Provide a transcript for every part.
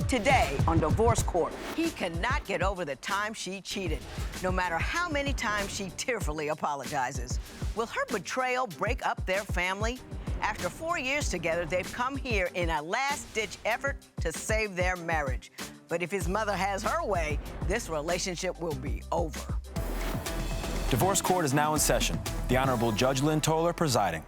Today on Divorce Court, he cannot get over the time she cheated, no matter how many times she tearfully apologizes. Will her betrayal break up their family? After 4 years together, they've come here in a last-ditch effort to save their marriage. But if his mother has her way, this relationship will be over. Divorce Court is now in session. The Honorable Judge Lynn Toller presiding.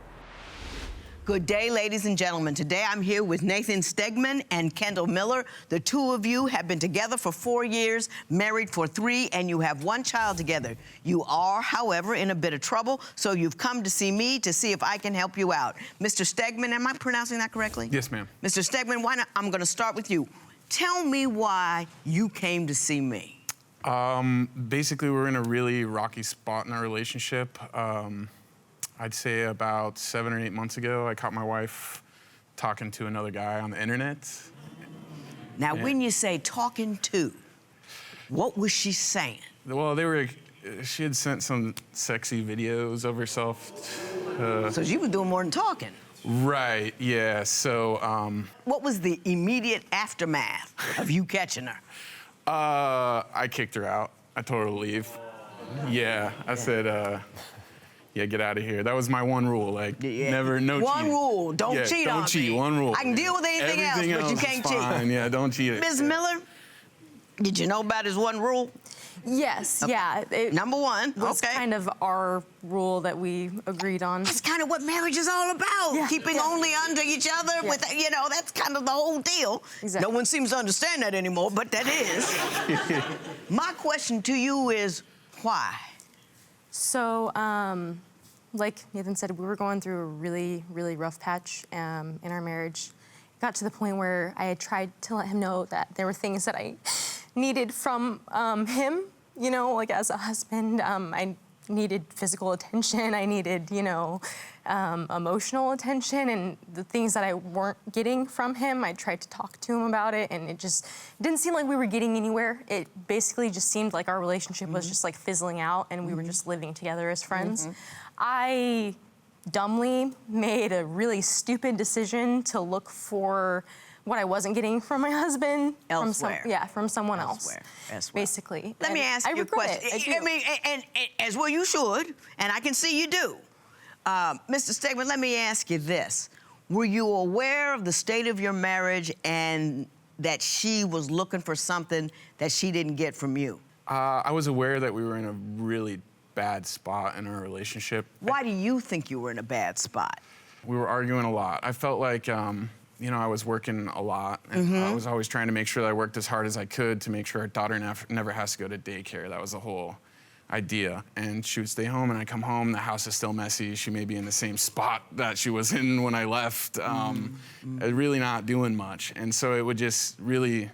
Good day, ladies and gentlemen. Today I'm here with Nathan Stegeman and Kendall Miller. The two of you have been together for 4 years, married for 3, and you have 1 child together. You are, however, in a bit of trouble, so you've come to see me to see if I can help you out. Mr. Stegeman, am I pronouncing that correctly? Yes, ma'am. Mr. Stegeman, why not? I'm going to start with you. Tell me why you came to see me. Basically, we're in a really rocky spot in our relationship. I'd say about 7 or 8 months ago, I caught my wife talking to another guy on the internet. Now, when you say talking to, what was she saying? Well, she had sent some sexy videos of herself. So she was doing more than talking. Right, yeah, so... What was the immediate aftermath of you catching her? I kicked her out. I told her to leave. Yeah, I said, yeah, get out of here. That was my one rule, like, never, no cheating. One rule, don't cheat on me. Don't cheat, one rule. I can deal with anything else, but you can't cheat. Fine. Yeah, don't cheat. Ms. Miller, did you know about his one rule? Yes, Okay. yeah. Number one, was kind of our rule that we agreed on. That's kind of what marriage is all about. Yeah, Keeping only under each other with, you know, that's kind of the whole deal. Exactly. No one seems to understand that anymore, but that is. My question to you is, why? So, like Nathan said, we were going through a really, really rough patch in our marriage. It got to the point where I had tried to let him know that there were things that I needed from him, you know, like as a husband. I needed physical attention. I needed, you know, emotional attention, and the things that I weren't getting from him, I tried to talk to him about it, and it just didn't seem like we were getting anywhere. It basically just seemed like our relationship was just like fizzling out, and we were just living together as friends. I dumbly made a really stupid decision to look for what I wasn't getting from my husband. Elsewhere. From someone else. Elsewhere. Basically. Let me ask you a question. I mean, and as well you should, and I can see you do. Mr. Stegeman, let me ask you this. Were you aware of the state of your marriage and that she was looking for something that she didn't get from you? I was aware that we were in a really bad spot in our relationship. Why do you think you were in a bad spot? We were arguing a lot. I felt like, you know, I was working a lot, and I was always trying to make sure that I worked as hard as I could to make sure our daughter never has to go to daycare. That was the whole idea. And she would stay home, and I come home, the house is still messy. She may be in the same spot that she was in when I left, really not doing much. And so it would just really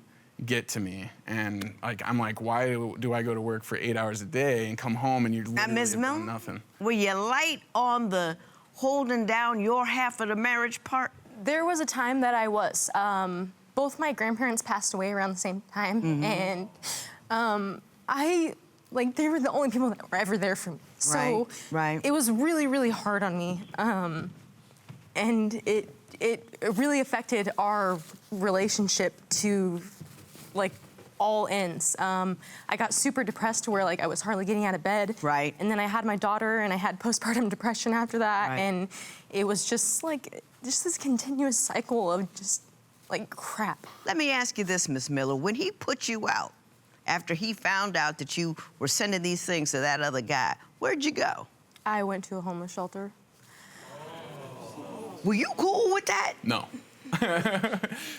get to me. And like, I'm like, why do I go to work for 8 hours a day and come home and you're literally doing nothing? Were you light on the holding down your half of the marriage part? There was a time that I was. Both my grandparents passed away around the same time, and they were the only people that were ever there for me. So it was really, really hard on me, and it really affected our relationship to like all ends. I got super depressed to where like I was hardly getting out of bed. Right. And then I had my daughter, and I had postpartum depression after that, and it was just like this continuous cycle of just like crap. Let me ask you this, Miss Miller. When he put you out, after he found out that you were sending these things to that other guy, where'd you go? I went to a homeless shelter. Were you cool with that? No.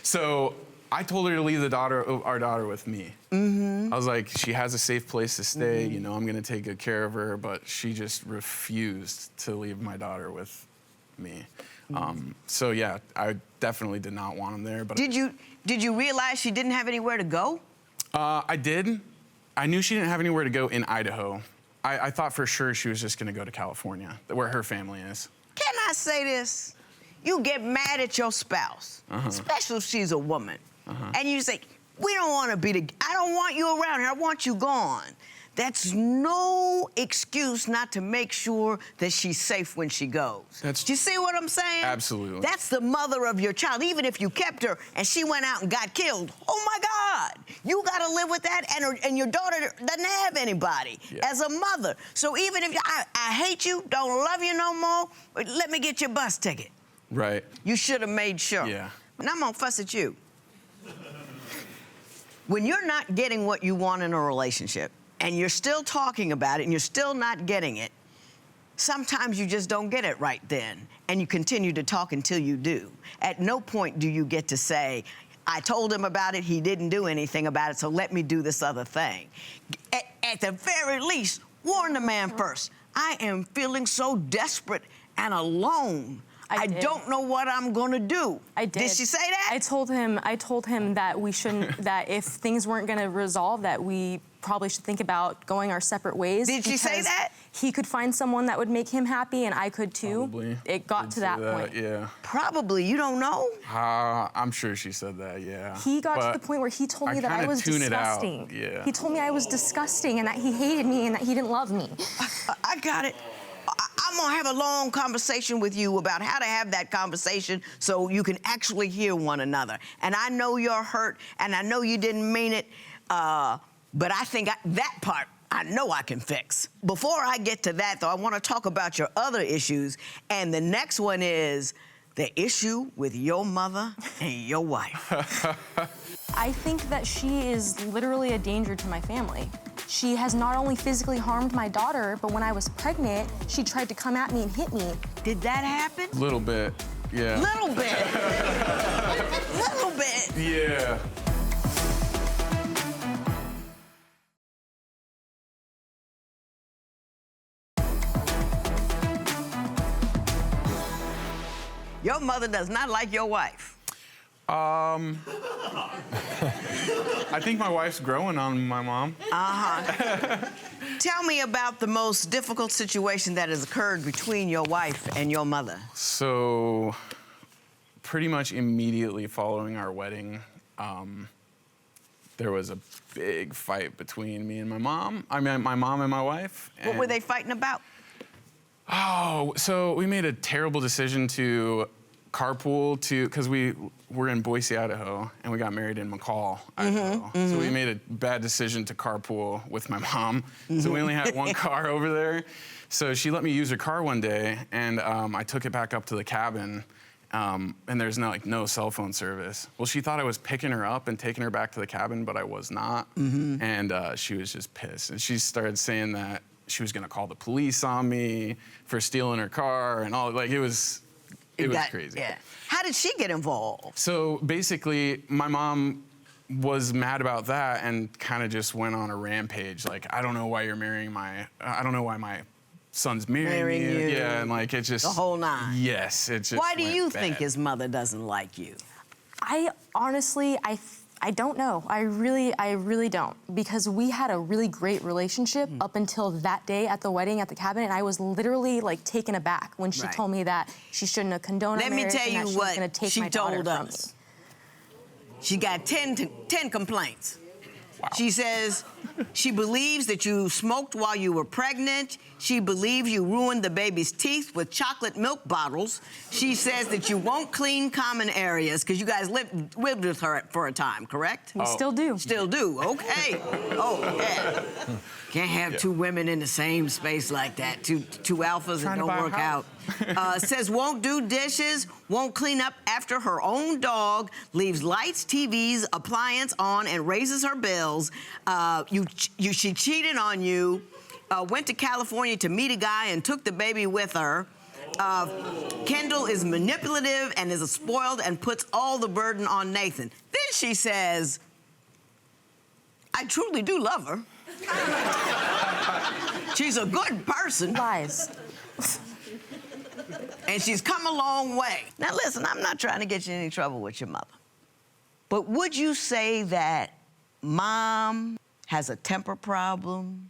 So I told her to leave our daughter with me. I was like, she has a safe place to stay. You know, I'm gonna take good care of her, but she just refused to leave my daughter with me. So yeah, I definitely did not want him there. But did you realize she didn't have anywhere to go? I did. I knew she didn't have anywhere to go in Idaho. I thought for sure she was just gonna go to California, where her family is. Can I say this? You get mad at your spouse, especially if she's a woman, and you say, I don't want you around here, I want you gone. That's no excuse not to make sure that she's safe when she goes. Do you see what I'm saying? Absolutely. That's the mother of your child. Even if you kept her and she went out and got killed, oh my God, you got to live with that, and your daughter doesn't have anybody as a mother. So even if I hate you, don't love you no more, let me get your bus ticket. Right. You should have made sure. Yeah. And I'm gonna fuss at you. When you're not getting what you want in a relationship, and you're still talking about it, and you're still not getting it, sometimes you just don't get it right then, and you continue to talk until you do. At no point do you get to say, I told him about it, he didn't do anything about it, so let me do this other thing. At the very least, warn the man first. I am feeling so desperate and alone. I don't know what I'm gonna do. I did. Did she say that? I told him that we shouldn't, that if things weren't gonna resolve, that we probably should think about going our separate ways. Did she say that? He could find someone that would make him happy, and I could too. Probably. It got to that point. Yeah. Probably, you don't know? I'm sure she said that, yeah. He got to the point where he told me that I was disgusting. Yeah. He told me I was disgusting and that he hated me and that he didn't love me. I got it. I'm gonna have a long conversation with you about how to have that conversation so you can actually hear one another. And I know you're hurt, and I know you didn't mean it, but I think that part I know I can fix. Before I get to that, though, I want to talk about your other issues, and the next one is the issue with your mother and your wife. I think that she is literally a danger to my family. She has not only physically harmed my daughter, but when I was pregnant, she tried to come at me and hit me. Did that happen? A little bit, yeah. Little bit. Little bit. Yeah. Your mother does not like your wife. I think my wife's growing on my mom. Tell me about the most difficult situation that has occurred between your wife and your mother. So, pretty much immediately following our wedding, there was a big fight between me and my mom. I mean, my mom and my wife. What were they fighting about? Oh, so we made a terrible decision to carpool because we were in Boise, Idaho, and we got married in McCall, Idaho. So we made a bad decision to carpool with my mom. So we only had one car over there. So she let me use her car one day, and I took it back up to the cabin, and there's no cell phone service. Well, she thought I was picking her up and taking her back to the cabin, but I was not. And she was just pissed. And she started saying that she was gonna call the police on me for stealing her car and all, it was crazy. Yeah. How did she get involved? So basically, my mom was mad about that and kind of just went on a rampage. Like, I don't know why you're marrying I don't know why my son's marrying you. Yeah, and it just... The whole nine. Yes, it just Why do you bad. think his mother doesn't like you? I honestly, I don't know. I really don't. Because we had a really great relationship up until that day at the wedding at the cabin, and I was literally taken aback when she told me that she shouldn't have condoned our marriage. Let me tell you what she told us. us. She got 10 complaints. Wow. She says she believes that you smoked while you were pregnant. She believes you ruined the baby's teeth with chocolate milk bottles. She says that you won't clean common areas because you guys lived with her for a time, correct? We still do. Still do, okay. Oh, yeah. Can't have two women in the same space like that. Two alphas that don't work out. Says won't do dishes, won't clean up after her own dog, leaves lights, TVs, appliance on, and raises her bills. She cheated on you, went to California to meet a guy and took the baby with her. Kendall is manipulative and is spoiled and puts all the burden on Nathan. Then she says, I truly do love her. She's a good person. Lies. And she's come a long way. Now listen, I'm not trying to get you in any trouble with your mother. But would you say that mom has a temper problem,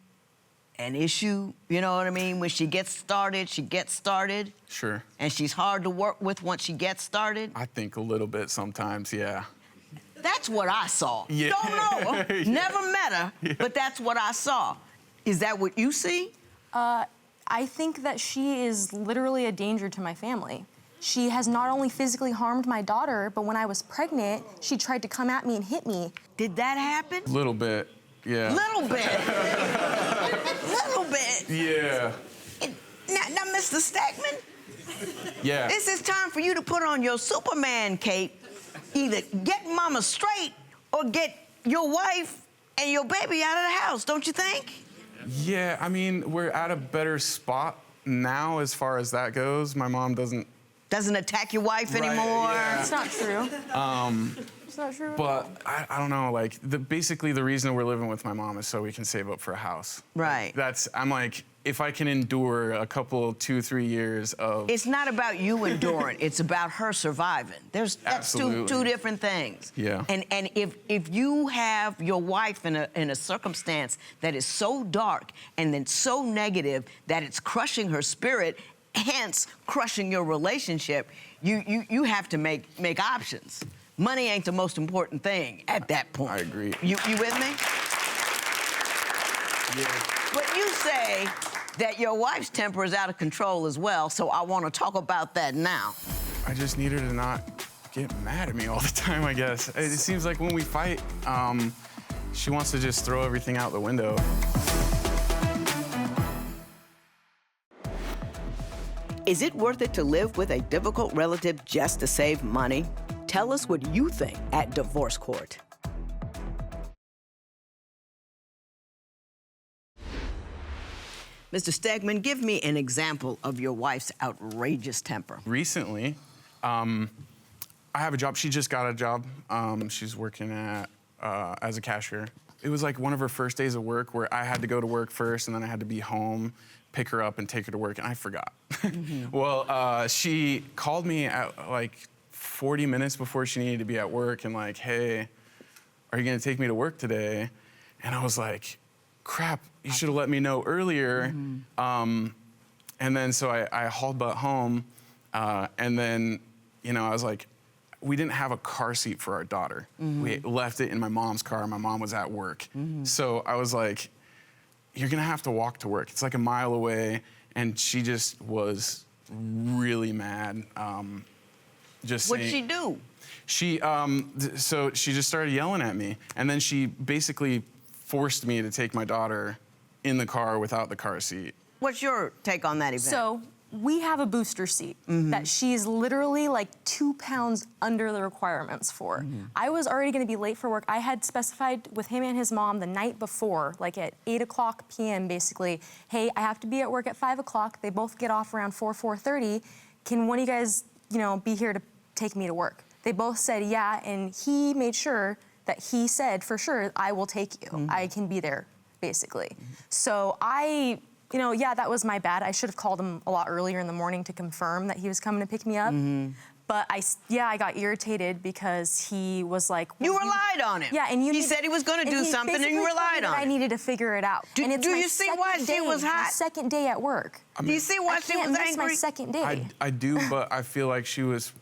an issue? You know what I mean? When she gets started, she gets started. Sure. And she's hard to work with once she gets started. I think a little bit sometimes, yeah. That's what I saw. Yeah. Don't know her, never met her, but that's what I saw. Is that what you see? I think that she is literally a danger to my family. She has not only physically harmed my daughter, but when I was pregnant, she tried to come at me and hit me. Did that happen? Little bit, yeah. Little bit. Little bit. Yeah. Now, Mr. Stegeman, Yeah. this is time for you to put on your Superman cape. Either get mama straight or get your wife and your baby out of the house, don't you think? Yeah, I mean, we're at a better spot now as far as that goes. My mom doesn't attack your wife Right, anymore. yeah. It's not true. It's not true. But I don't know, like, basically the reason we're living with my mom is so we can save up for a house. Right. I'm like, if I can endure a couple, 2-3 years of... It's not about you enduring. It's about her surviving. That's Absolutely. two different things. Yeah. And if you have your wife in a circumstance that is so dark and then so negative that it's crushing her spirit, hence crushing your relationship, you have to make options. Money ain't the most important thing at that point. I agree. You with me? Yeah. But you say that your wife's temper is out of control as well, so I want to talk about that now. I just need her to not get mad at me all the time, I guess. It seems like when we fight, she wants to just throw everything out the window. Is it worth it to live with a difficult relative just to save money? Tell us what you think at Divorce Court. Mr. Stegeman, give me an example of your wife's outrageous temper. Recently, I have a job. She just got a job. She's working as a cashier. It was like one of her first days of work where I had to go to work first and then I had to be home, pick her up and take her to work, and I forgot. Well, she called me at like 40 minutes before she needed to be at work and like, hey, are you gonna take me to work today? And I was like, crap, you should have let me know earlier. And then so I hauled butt home, and then, you know, I was like, we didn't have a car seat for our daughter. We left it in my mom's car. My mom was at work. So I was like, you're gonna have to walk to work. It's like a mile away. And she just was really mad. What'd she do? She, so she just started yelling at me. And then she basically forced me to take my daughter in the car without the car seat. What's your take on that event? So we have a booster seat that she's literally like 2 pounds under the requirements for. I was already gonna be late for work. I had specified with him and his mom the night before, like at 8:00 p.m. basically, hey, I have to be at work at 5 o'clock. They both get off around 4:30. Can one of you guys, you know, be here to take me to work? They both said yeah, and he made sure that he said, for sure, I will take you. I can be there, basically. So you know, yeah, that was my bad. I should have called him a lot earlier in the morning to confirm that he was coming to pick me up. But I got irritated because he was like... You relied on him. Yeah, and he said he was going to do something and you relied on I him. needed to figure it out. Do you see why she was hot? My second day at work. Do you see why she was I can't miss angry? my second day. I do, but I feel like she was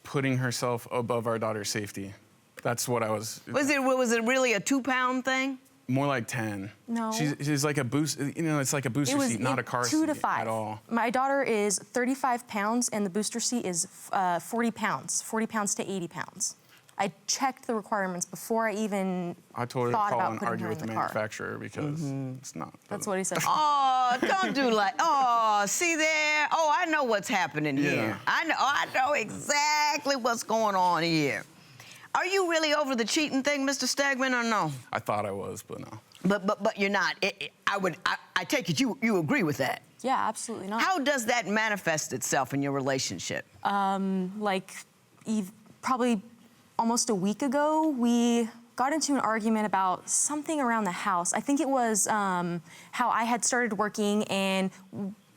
putting herself above our daughter's safety. That's what I was... Was it really a 2-pound thing? More like 10. No. She's like a boost, you know, it's like a booster seat, not a car 2 to seat 5. at all. My daughter is 35 pounds and the booster seat is 40 pounds to 80 pounds. I checked the requirements before I even I told her to thought call about and putting argue her with in the the car. manufacturer because it's not. That's what he said. Oh, don't do like, oh, see there? Oh, I know what's happening here. I know exactly what's going on here. Are you really over the cheating thing, Mr. Stegeman, or no? I thought I was, but no. But you're not. I take it you agree with that. Yeah, absolutely not. How does that manifest itself in your relationship? Probably almost a week ago, we got into an argument about something around the house. I think it was how I had started working and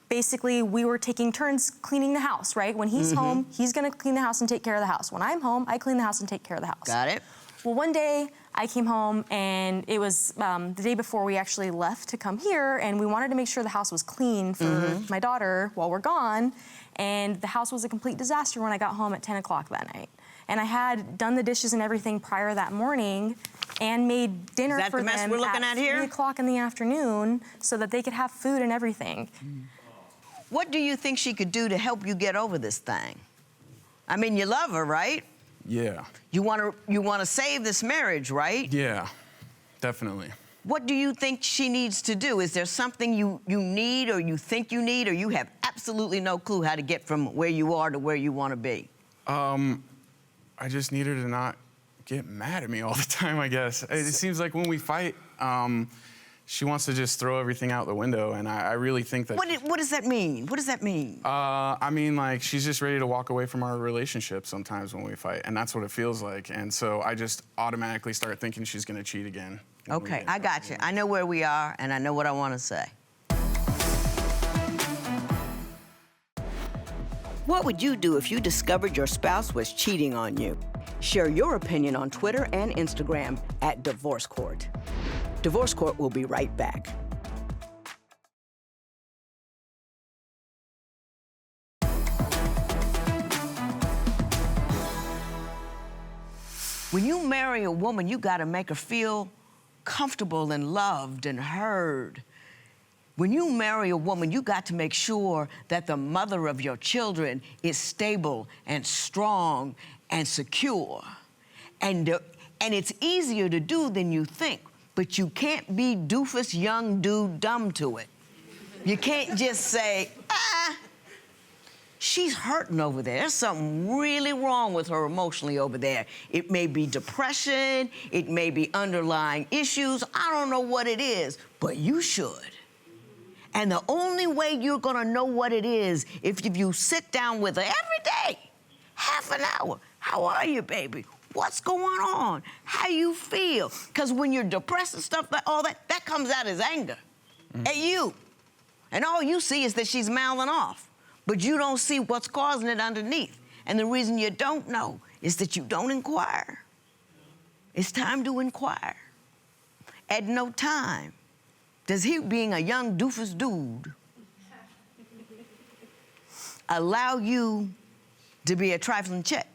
basically we were taking turns cleaning the house, right? When he's home, he's gonna clean the house and take care of the house. When I'm home, I clean the house and take care of the house. Got it. Well, one day I came home and it was the day before we actually left to come here and we wanted to make sure the house was clean for my daughter while we're gone. And the house was a complete disaster when I got home at 10 o'clock that night. And I had done the dishes and everything prior that morning and made dinner Is that for the mess them we're looking at at here? 3 o'clock in the afternoon so that they could have food and everything. What do you think she could do to help you get over this thing? I mean, you love her, right? Yeah. You want to save this marriage, right? Yeah, definitely. What do you think she needs to do? Is there something you need or you think you need, or you have absolutely no clue how to get from where you are to where you want to be? I just need her to not get mad at me all the time, I guess. It seems like when we fight, she wants to just throw everything out the window, and I really think that... What does that mean? What does that mean? I mean, like, she's just ready to walk away from our relationship sometimes when we fight, and that's what it feels like. And so I just automatically start thinking she's gonna cheat again. Okay, I got you. I know where we are, and I know what I want to say. What would you do if you discovered your spouse was cheating on you? Share your opinion on Twitter and Instagram at Divorce Court. Divorce Court will be right back. When you marry a woman, you got to make her feel comfortable and loved and heard. When you marry a woman, you got to make sure that the mother of your children is stable and strong and secure. And it's easier to do than you think, but you can't be doofus young dude dumb to it. You can't just say, she's hurting over there. There's something really wrong with her emotionally over there. It may be depression, it may be underlying issues. I don't know what it is, but you should. And the only way you're gonna know what it is if you sit down with her every day, half an hour. How are you, baby? What's going on? How you feel? Because when you're depressed and stuff, all that comes out as anger at you. And all you see is that she's mouthing off. But you don't see what's causing it underneath. And the reason you don't know is that you don't inquire. It's time to inquire. At no time does he, being a young doofus dude, allow you to be a trifling chick.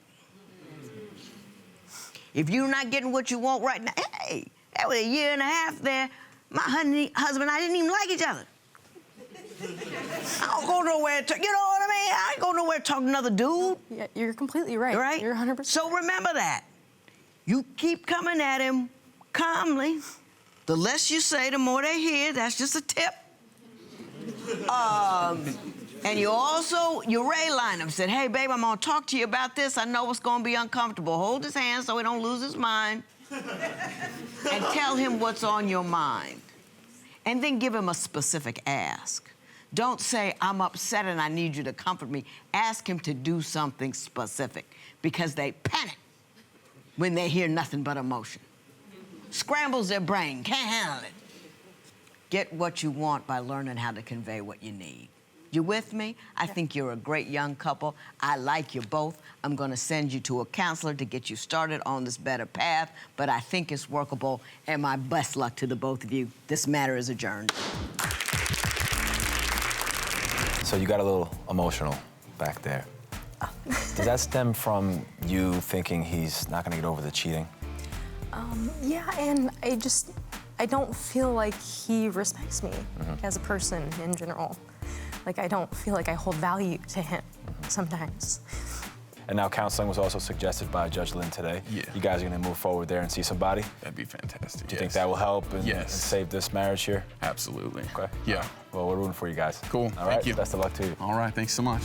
If you're not getting what you want right now, hey, that was a year and a half there. My husband and I didn't even like each other. I don't go nowhere, you know what I mean? I ain't go nowhere talking to another dude. Yeah, you're completely right. Right? You're 100%. So remember that. You keep coming at him calmly. The less you say, the more they hear. That's just a tip. And you also, you ray line him. Said, hey, babe, I'm gonna talk to you about this. I know it's gonna be uncomfortable. Hold his hand so he don't lose his mind. And tell him what's on your mind. And then give him a specific ask. Don't say, I'm upset and I need you to comfort me. Ask him to do something specific, because they panic when they hear nothing but emotion. Scrambles their brain, can't handle it. Get what you want by learning how to convey what you need. You with me? I think you're a great young couple. I like you both. I'm gonna send you to a counselor to get you started on this better path, but I think it's workable, and my best luck to the both of you. This matter is adjourned. So you got a little emotional back there. Does that stem from you thinking he's not gonna get over the cheating? Yeah, and I don't feel like he respects me as a person in general. Like, I don't feel like I hold value to him sometimes. And now counseling was also suggested by Judge Lynn today. Yeah. You guys are gonna move forward there and see somebody? That'd be fantastic. Do you think that will help and Yes. save this marriage here? Absolutely. Okay. Yeah. Well, we're rooting for you guys. Cool. All right. Thank you. Best of luck to you. All right. Thanks so much.